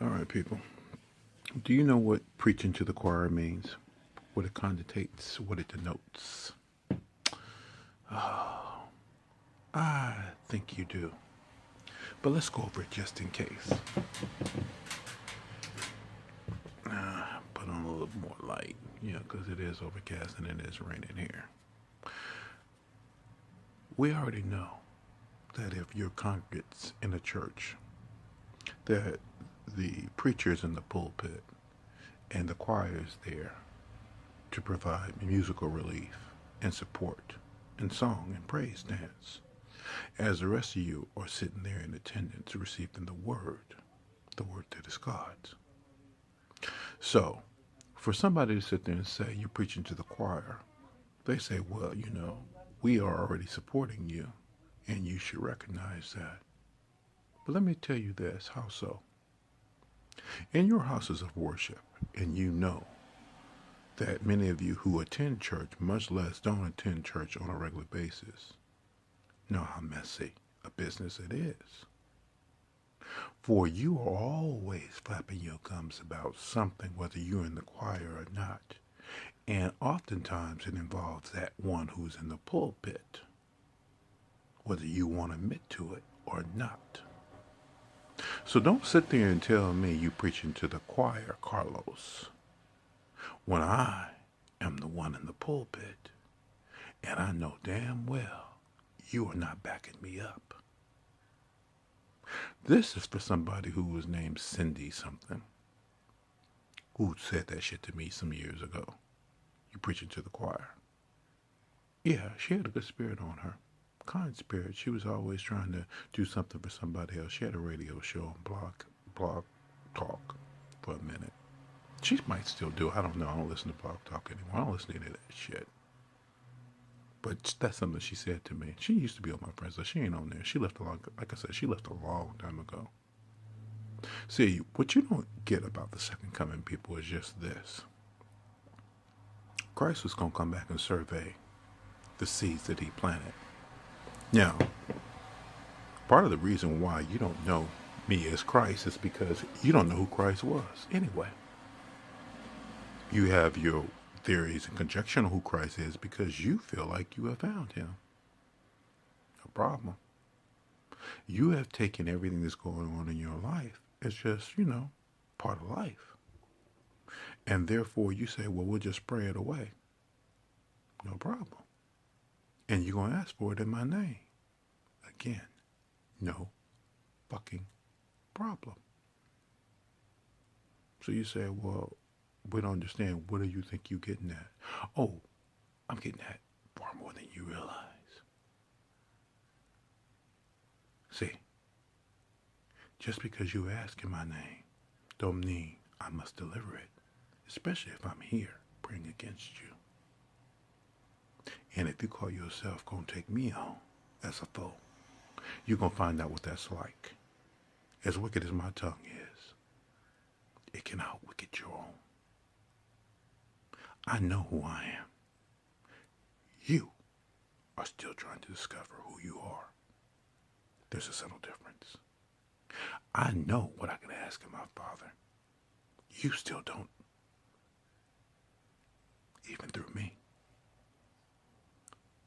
All right, people. Do you know what preaching to the choir means? What it connotates? What it denotes? I think you do. But let's go over it just in case. Put on a little more light, because it is overcast and it is raining here. We already know that if your congregates in a church, that the preacher's in the pulpit and the choir is there to provide musical relief and support and song and praise dance, as the rest of you are sitting there in attendance receiving the word that is God's. So, for somebody to sit there and say you're preaching to the choir, they say, well, we are already supporting you and you should recognize that. But let me tell you this, how so? In your houses of worship, and you know that many of you who attend church, much less don't attend church on a regular basis, know how messy a business it is. For you are always flapping your gums about something, whether you're in the choir or not. And oftentimes it involves that one who's in the pulpit, whether you want to admit to it or not. So don't sit there and tell me you preaching to the choir, Carlos, when I am the one in the pulpit, and I know damn well you are not backing me up. This is for somebody who was named Cindy something, who said that shit to me some years ago. You preaching to the choir. Yeah, she had a good spirit on her. Kind spirit. She was always trying to do something for somebody else. She had a radio show on Blog Talk for a minute. She might still do it. I don't know. I don't listen to Blog Talk anymore. I don't listen to any of that shit. But that's something she said to me. She used to be on my friends list. She ain't on there. She left like I said, she left a long time ago. See, what you don't get about the second coming, people, is just this. Christ was going to come back and survey the seeds that he planted. Now, part of the reason why you don't know me as Christ is because you don't know who Christ was anyway. You have your theories and conjecture on who Christ is because you feel like you have found him. No problem. You have taken everything that's going on in your life as just, part of life. And therefore you say, well, we'll just spray it away. No problem. And you're going to ask for it in my name. Again, no fucking problem. So you say, well, we don't understand. What do you think you're getting at? Oh, I'm getting at far more than you realize. See, just because you ask in my name don't mean I must deliver it, especially if I'm here praying against you. And if you call yourself going to take me on as a foe, you're going to find out what that's like. As wicked as my tongue is, it can outwicked your own. I know who I am. You are still trying to discover who you are. There's a subtle difference. I know what I can ask of my Father. You still don't. Even through me.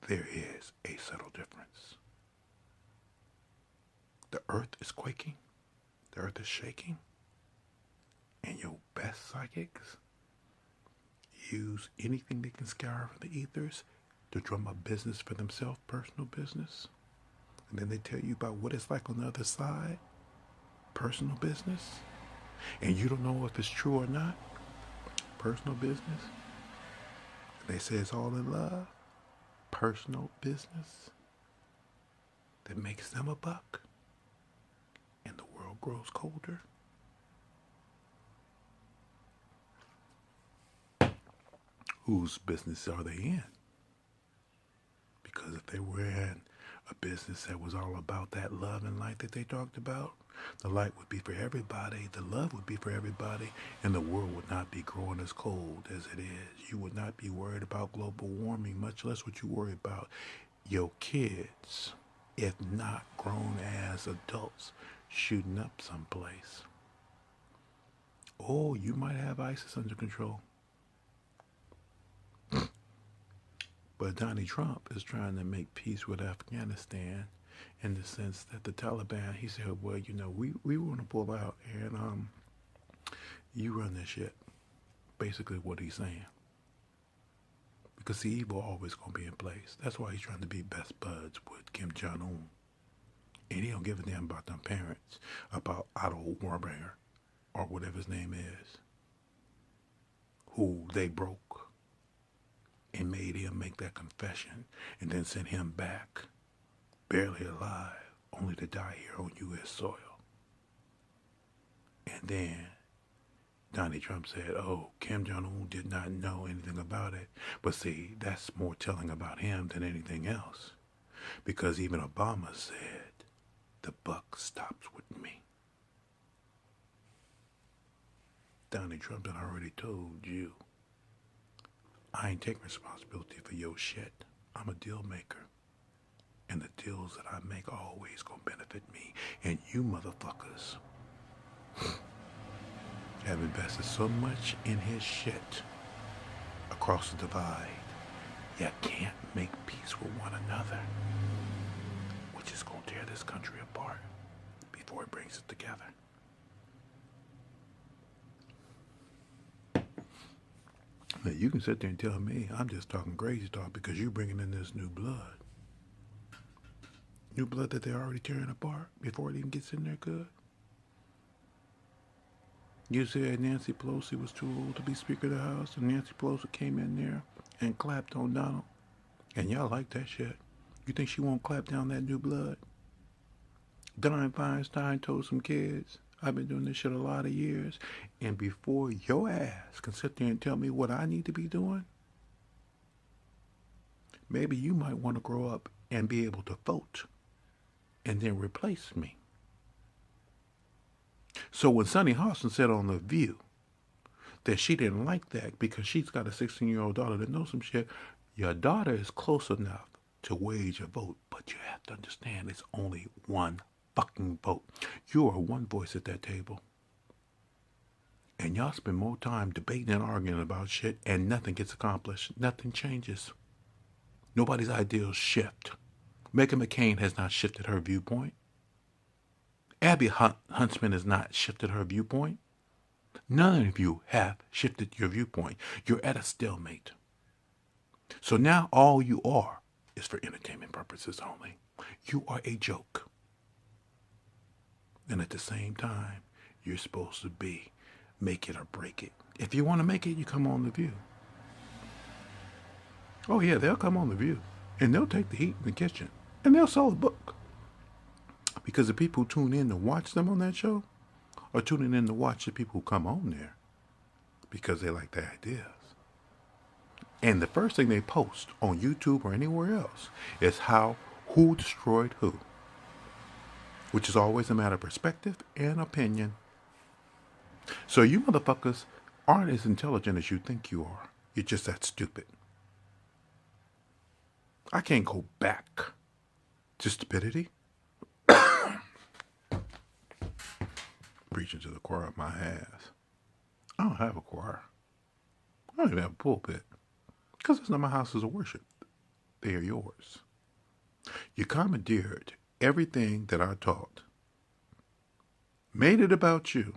There is a subtle difference. The earth is quaking. The earth is shaking. And your best psychics use anything they can scour from the ethers to drum up business for themselves, personal business. And then they tell you about what it's like on the other side, personal business. And you don't know if it's true or not, personal business. And they say it's all in love, personal business that makes them a buck. And the world grows colder. Whose business are they in? Because if they were in a business that was all about that love and light that they talked about, the light would be for everybody, the love would be for everybody, and the world would not be growing as cold as it is. You would not be worried about global warming, much less what you worry about your kids, if not grown as adults, shooting up someplace. Oh, you might have ISIS under control. But Donald Trump is trying to make peace with Afghanistan in the sense that the Taliban, he said, well, you know, we want to pull out and you run this shit. Basically what he's saying. Because the evil always going to be in place. That's why he's trying to be best buds with Kim Jong-un. And he don't give a damn about them parents, about Otto Warburg, or whatever his name is, who they broke and made him make that confession and then sent him back, barely alive, only to die here on U.S. soil. And then Donald Trump said, oh, Kim Jong-un did not know anything about it. But see, that's more telling about him than anything else. Because even Obama said, the buck stops with me. Donald Trump had already told you, I ain't taking responsibility for your shit. I'm a deal maker. And the deals that I make are always gonna benefit me. And you motherfuckers have invested so much in his shit across the divide, you can't make peace with one another, which is gonna tear this country apart before it brings it together. Now, you can sit there and tell me I'm just talking crazy talk because you're bringing in this new blood. New blood that they're already tearing apart before it even gets in there good. You said Nancy Pelosi was too old to be Speaker of the House, and Nancy Pelosi came in there and clapped on Donald. And y'all like that shit. You think she won't clap down that new blood? Dianne Feinstein told some kids, I've been doing this shit a lot of years, and before your ass can sit there and tell me what I need to be doing, maybe you might want to grow up and be able to vote and then replace me. So when Sunny Hostin said on The View that she didn't like that because she's got a 16-year-old daughter that knows some shit, your daughter is close enough to wage a vote, but you have to understand it's only one fucking vote. You are one voice at that table. And y'all spend more time debating and arguing about shit and nothing gets accomplished. Nothing changes. Nobody's ideals shift. Meghan McCain has not shifted her viewpoint. Abby Huntsman has not shifted her viewpoint. None of you have shifted your viewpoint. You're at a stalemate. So now all you are is for entertainment purposes only. You are a joke. And at the same time, you're supposed to be make it or break it. If you want to make it, you come on The View. Oh yeah, they'll come on The View. And they'll take the heat in the kitchen. And they'll sell a book. Because the people who tune in to watch them on that show are tuning in to watch the people who come on there. Because they like the ideas. And the first thing they post on YouTube or anywhere else is who destroyed who. Which is always a matter of perspective and opinion. So you motherfuckers aren't as intelligent as you think you are. You're just that stupid. I can't go back to stupidity. Preaching to the choir of my ass. I don't have a choir. I don't even have a pulpit. Because it's not my houses of worship. They are yours. You commandeered everything that I taught. Made it about you.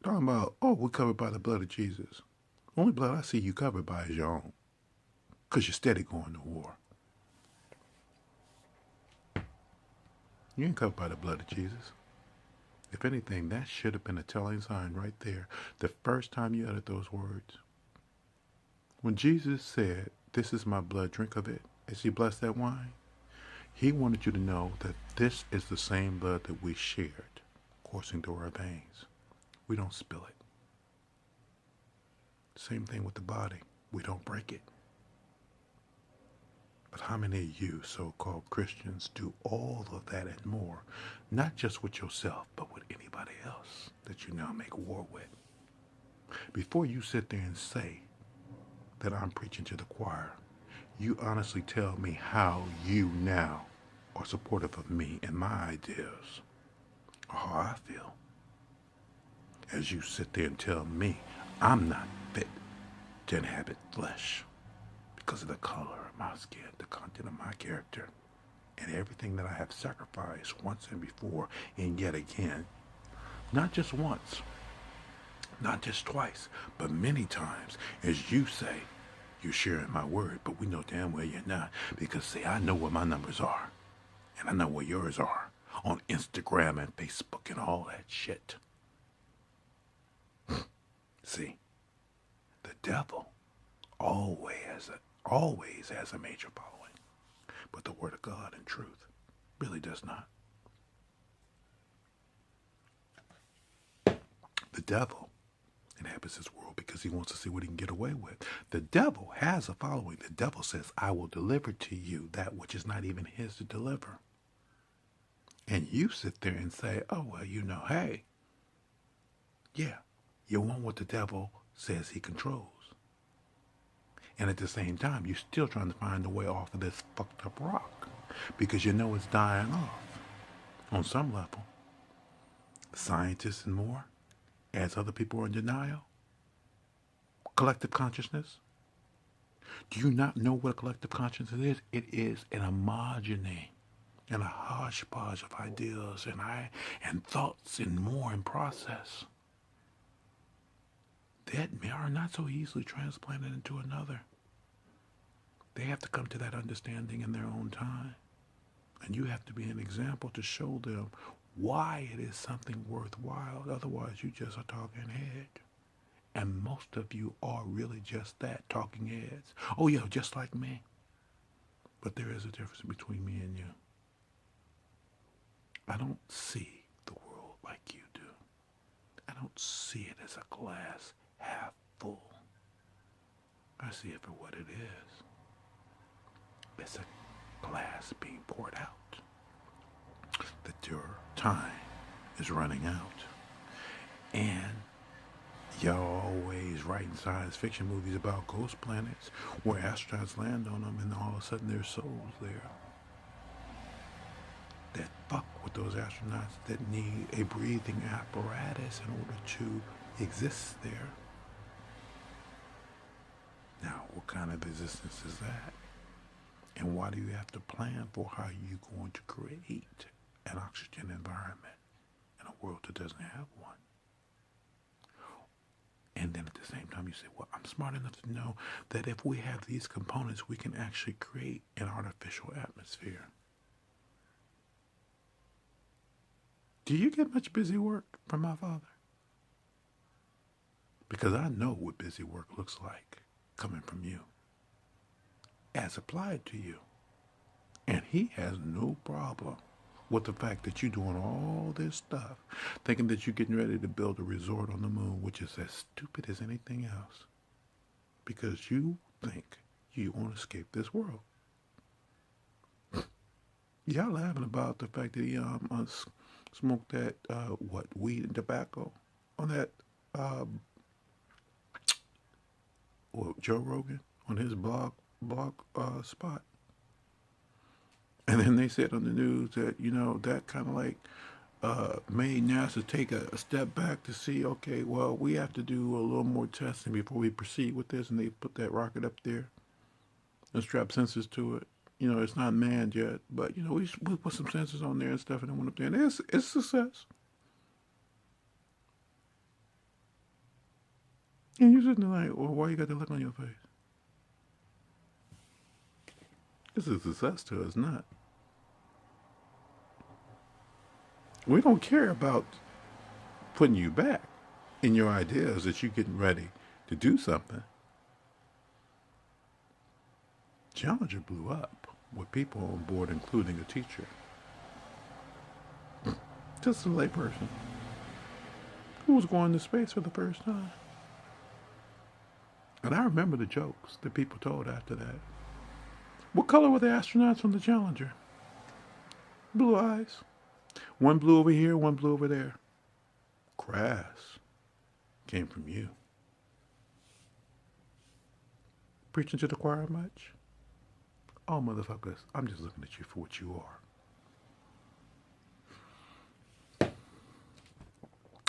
Talking about, oh, we're covered by the blood of Jesus. The only blood I see you covered by is your own. Because you're steady going to war. You ain't covered by the blood of Jesus. If anything, that should have been a telling sign right there. The first time you uttered those words. When Jesus said, this is my blood, drink of it, as he blessed that wine, he wanted you to know that this is the same blood that we shared, coursing through our veins. We don't spill it. Same thing with the body. We don't break it. But how many of you so-called Christians do all of that and more, not just with yourself, but with anybody else that you now make war with? Before you sit there and say that I'm preaching to the choir, you honestly tell me how you now are supportive of me and my ideas, or how I feel. as you sit there and tell me I'm not fit to inhabit flesh because of the color of my skin, the content of my character, and everything that I have sacrificed once and before and yet again. Not just once, not just twice, but many times. As you say, you're sharing my word, but we know damn well you're not. Because, see, I know where my numbers are. And I know where yours are. On Instagram and Facebook and all that shit. See, the devil always has a major following. But the word of God and truth really does not. The devil inhabits this world because he wants to see what he can get away with. The devil has a following. The devil says, I will deliver to you that which is not even his to deliver. And you sit there and say, oh, well, you know, hey, yeah, you want what the devil says he controls. And at the same time, you're still trying to find a way off of this fucked up rock because you know it's dying off on some level. Scientists and more, as other people are in denial. Collective consciousness. Do you not know what a collective consciousness is? It is an homogeny and a hodgepodge of ideas and thoughts and more in process that are not so easily transplanted into another. They have to come to that understanding in their own time. And you have to be an example to show them why it is something worthwhile. Otherwise, you just are talking head. And most of you are really just that, talking heads. Oh, yeah, just like me. But there is a difference between me and you. I don't see the world like you do. I don't see it as a glass half full. I see it for what it is. It's a glass being poured out. That your time is running out. And y'all always writing science fiction movies about ghost planets where astronauts land on them and all of a sudden there's souls there. That fuck with those astronauts that need a breathing apparatus in order to exist there. Now, what kind of existence is that? And why do you have to plan for how you're going to create an oxygen environment in a world that doesn't have one? And then at the same time you say, well, I'm smart enough to know that if we have these components, we can actually create an artificial atmosphere. Do you get much busy work from my father? Because I know what busy work looks like coming from you as applied to you. And he has no problem with the fact that you're doing all this stuff, thinking that you're getting ready to build a resort on the moon, which is as stupid as anything else. Because you think you want to escape this world. Y'all laughing about the fact that he smoked that, weed and tobacco on that, Joe Rogan on his blog spot. And then they said on the news that, that kind of like made NASA take a step back to see, okay, well, we have to do a little more testing before we proceed with this. And they put that rocket up there and strap sensors to it. It's not manned yet, but, we put some sensors on there and stuff and it went up there. And it's a success. And you're sitting there like, well, why you got that look on your face? It's a success to us, not. We don't care about putting you back in your ideas that you're getting ready to do something. Challenger blew up with people on board, including a teacher. Just a layperson who was going to space for the first time. And I remember the jokes that people told after that. What color were the astronauts on the Challenger? Blue eyes. One blue over here, one blue over there. Crass came from you. Preaching to the choir much? Oh, motherfuckers, I'm just looking at you for what you are.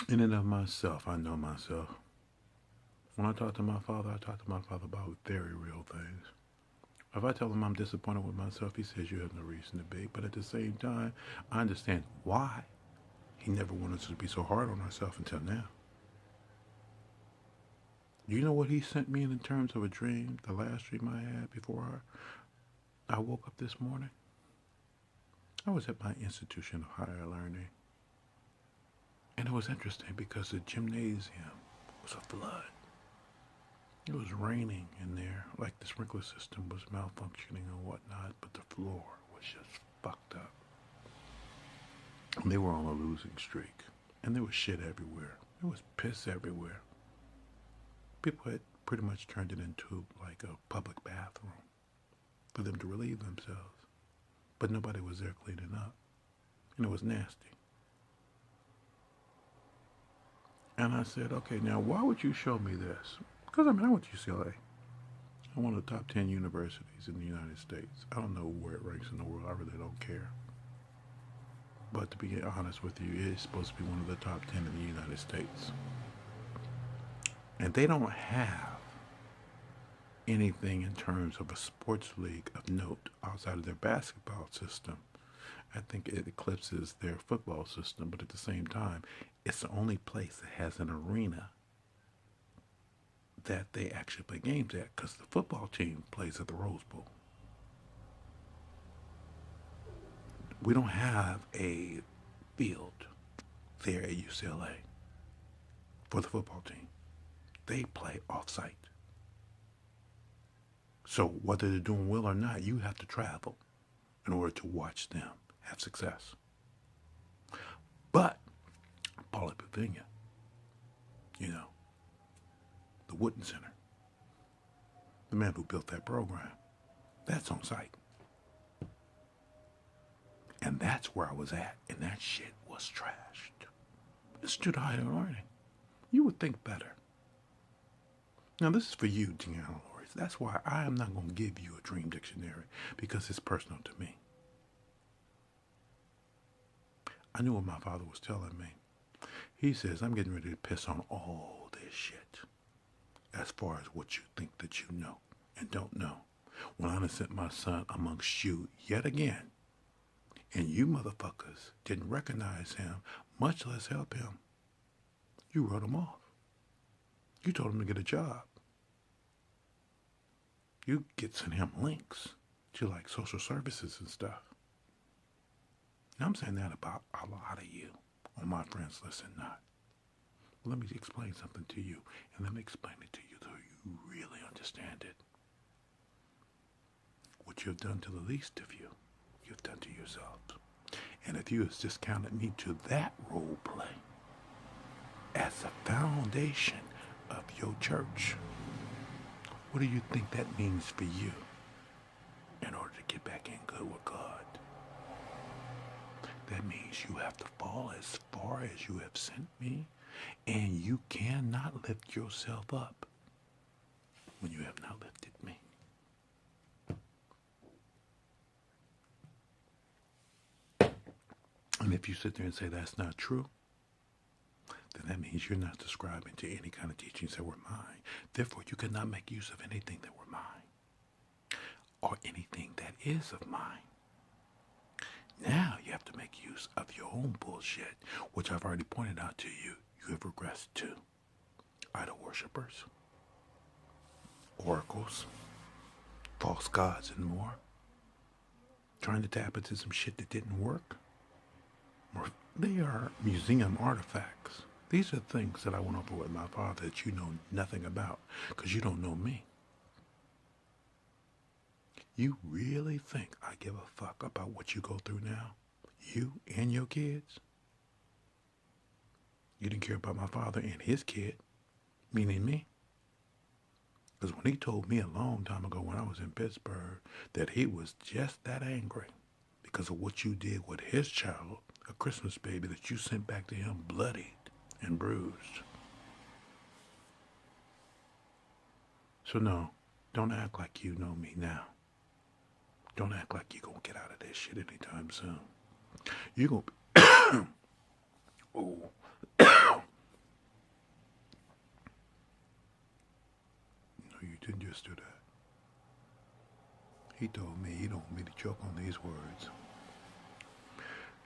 In and of myself, I know myself. When I talk to my father, I talk to my father about very real things. If I tell him I'm disappointed with myself, he says you have no reason to be. But at the same time, I understand why he never wanted us to be so hard on ourselves until now. Do you know what he sent me in terms of a dream, the last dream I had before I woke up this morning? I was at my institution of higher learning. And it was interesting because the gymnasium was a flood. It was raining in there, like the sprinkler system was malfunctioning and whatnot, but the floor was just fucked up. And they were on a losing streak. And there was shit everywhere. There was piss everywhere. People had pretty much turned it into like a public bathroom for them to relieve themselves. But nobody was there cleaning up. And it was nasty. And I said, okay, now why would you show me this? Because I went to UCLA. One of the top 10 universities in the United States. I don't know where it ranks in the world. I really don't care. But to be honest with you, it's supposed to be one of the top 10 in the United States. And they don't have anything in terms of a sports league of note outside of their basketball system. I think it eclipses their football system, but at the same time, it's the only place that has an arena that they actually play games at, because the football team plays at the Rose Bowl. We don't have a field there at UCLA for the football team. They play off-site. So whether they're doing well or not, you have to travel in order to watch them have success. But Pauley Pavilion, the Wooden Center, the man who built that program, that's on site. And that's where I was at, and that shit was trashed. Institute of Higher Learning. You would think better. Now this is for you, Deanna Lawrence. That's why I am not going to give you a dream dictionary, because it's personal to me. I knew what my father was telling me. He says, I'm getting ready to piss on all this shit as far as what you think that you know and don't know. When I done sent my son amongst you yet again, and you motherfuckers didn't recognize him, much less help him, you wrote him off. You told him to get a job. You get sent him links to like social services and stuff. Now I'm saying that about a lot of you on My Friends Listen Not. Let me explain something to you, and let me explain it to you so you really understand it. What you have done to the least of you, you've done to yourself. And if you have discounted me to that role play as the foundation of your church, what do you think that means for you in order to get back in good with God? That means you have to fall as far as you have sent me, and you cannot lift yourself up when you have not lifted me. And if you sit there and say that's not true, then that means you're not subscribing to any kind of teachings that were mine. Therefore, you cannot make use of anything that were mine or anything that is of mine. Now you have to make use of your own bullshit, which I've already pointed out to you. You have regressed to idol worshippers, oracles, false gods, and more. Trying to tap into some shit that didn't work. They are museum artifacts. These are things that I went over with my father that you know nothing about, because you don't know me. You really think I give a fuck about what you go through now? You and your kids? You didn't care about my father and his kid, meaning me. Because when he told me a long time ago when I was in Pittsburgh that he was just that angry because of what you did with his child, a Christmas baby that you sent back to him bloodied and bruised. So no, don't act like you know me now. Don't act like you're going to get out of this shit anytime soon. You're going to be... oh. just do that. He told me he don't want me to choke on these words.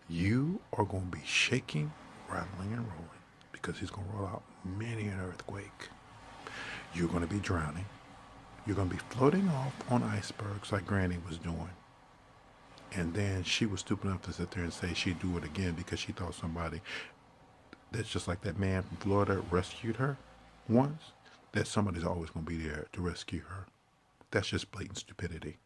You are going to be shaking, rattling, and rolling because he's going to roll out many an earthquake. You're going to be drowning. You're going to be floating off on icebergs like Granny was doing. And then she was stupid enough to sit there and say she'd do it again because she thought somebody that's just like that man from Florida rescued her once, that somebody's always going to be there to rescue her. That's just blatant stupidity.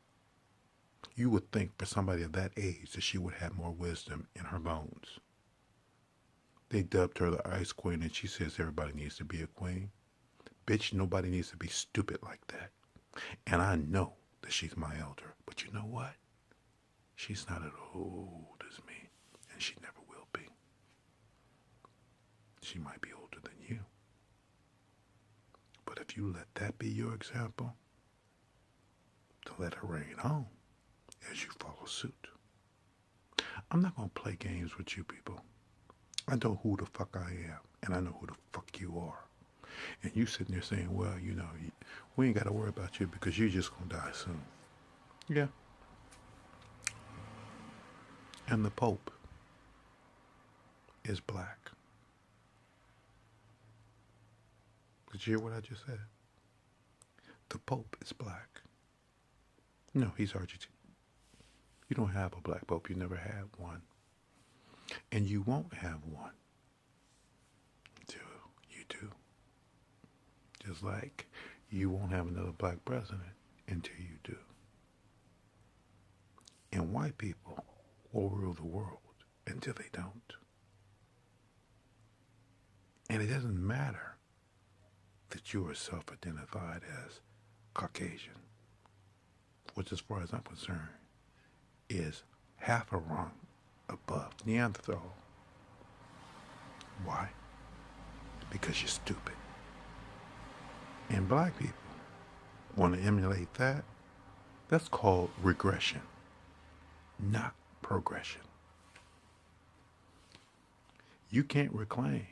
You would think for somebody of that age that she would have more wisdom in her bones. They dubbed her the Ice Queen, and she says everybody needs to be a queen. Bitch, nobody needs to be stupid like that. And I know that she's my elder, but you know what? She's not as old as me, and she never will be. She might be older than you. But if you let that be your example, to let her reign on as you follow suit. I'm not going to play games with you people. I know who the fuck I am, and I know who the fuck you are. And you sitting there saying, well, you know, we ain't got to worry about you because you're just going to die soon. Yeah. And the Pope is black. Did you hear what I just said? The Pope is black. No, he's Argentine. You don't have a black Pope. You never had one. And you won't have one until you do. Just like you won't have another black president until you do. And white people will rule the world until they don't. And it doesn't matter that you are self-identified as Caucasian, which as far as I'm concerned is half a rung above Neanderthal. Why? Because you're stupid. And black people want to emulate that. That's called regression, not progression. You can't reclaim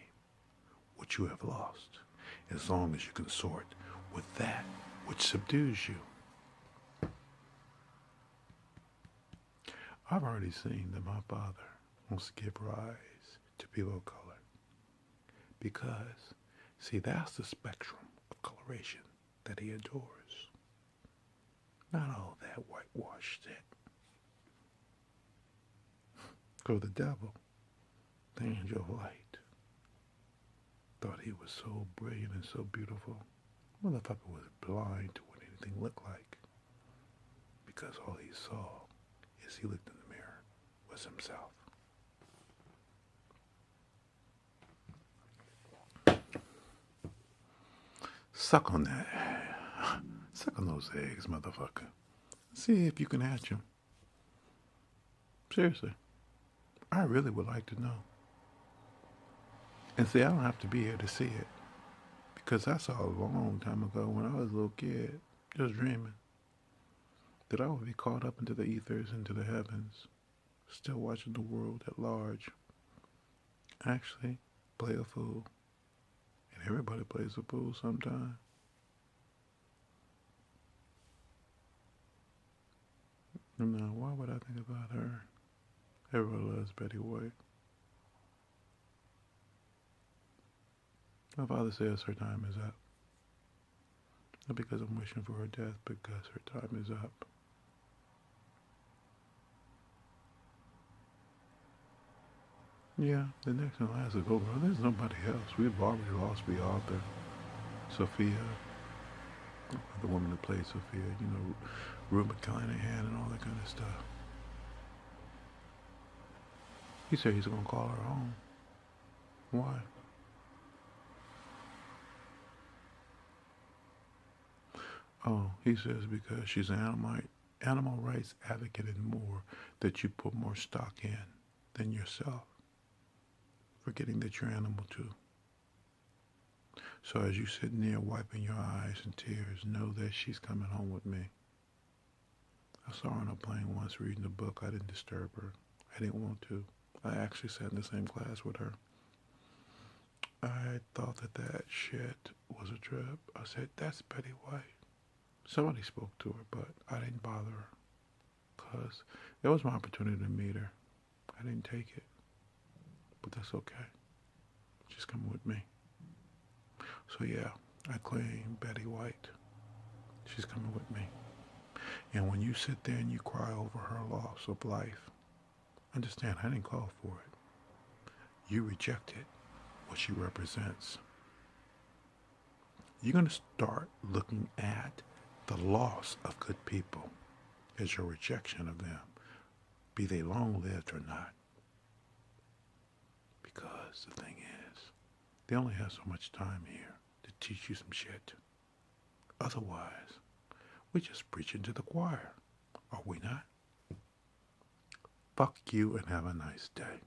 what you have lost as long as you consort with that which subdues you. I've already seen that my father wants to give rise to people of color because, see, that's the spectrum of coloration that he adores. Not all that whitewashed shit. For the devil, the angel of light, thought he was so brilliant and so beautiful. Motherfucker was blind to what anything looked like because all he saw as he looked in the mirror was himself. Suck on that. Suck on those eggs, motherfucker. See if you can hatch them. Seriously. I really would like to know. And see, I don't have to be here to see it. Because I saw a long time ago when I was a little kid, just dreaming, that I would be caught up into the ethers, into the heavens, still watching the world at large. Actually, play a fool. And everybody plays a fool sometime. Now, why would I think about her? Everyone loves Betty White. My father says her time is up. Not because I'm wishing for her death, because her time is up. Yeah, the next and last is over. There's nobody else. We've already lost the author, Sophia, the woman who played Sophia, you know, Rue McClanahan and all that kind of stuff. He said he's going to call her home. Why? Oh, he says because she's an animal rights advocate and more, that you put more stock in than yourself, forgetting that you're animal too. So as you sit near wiping your eyes and tears, know that she's coming home with me. I saw her on a plane once reading a book. I didn't disturb her. I didn't want to. I actually sat in the same class with her. I thought that shit was a trip. I said, that's Betty White. Somebody spoke to her, but I didn't bother her because it was my opportunity to meet her. I didn't take it, but that's okay. She's coming with me. So yeah, I claim Betty White. She's coming with me. And when you sit there and you cry over her loss of life, understand I didn't call for it. You rejected what she represents. You're going to start looking at the loss of good people as your rejection of them, be they long-lived or not. Because the thing is, they only have so much time here to teach you some shit. Otherwise, we're just preaching to the choir, are we not? Fuck you and have a nice day.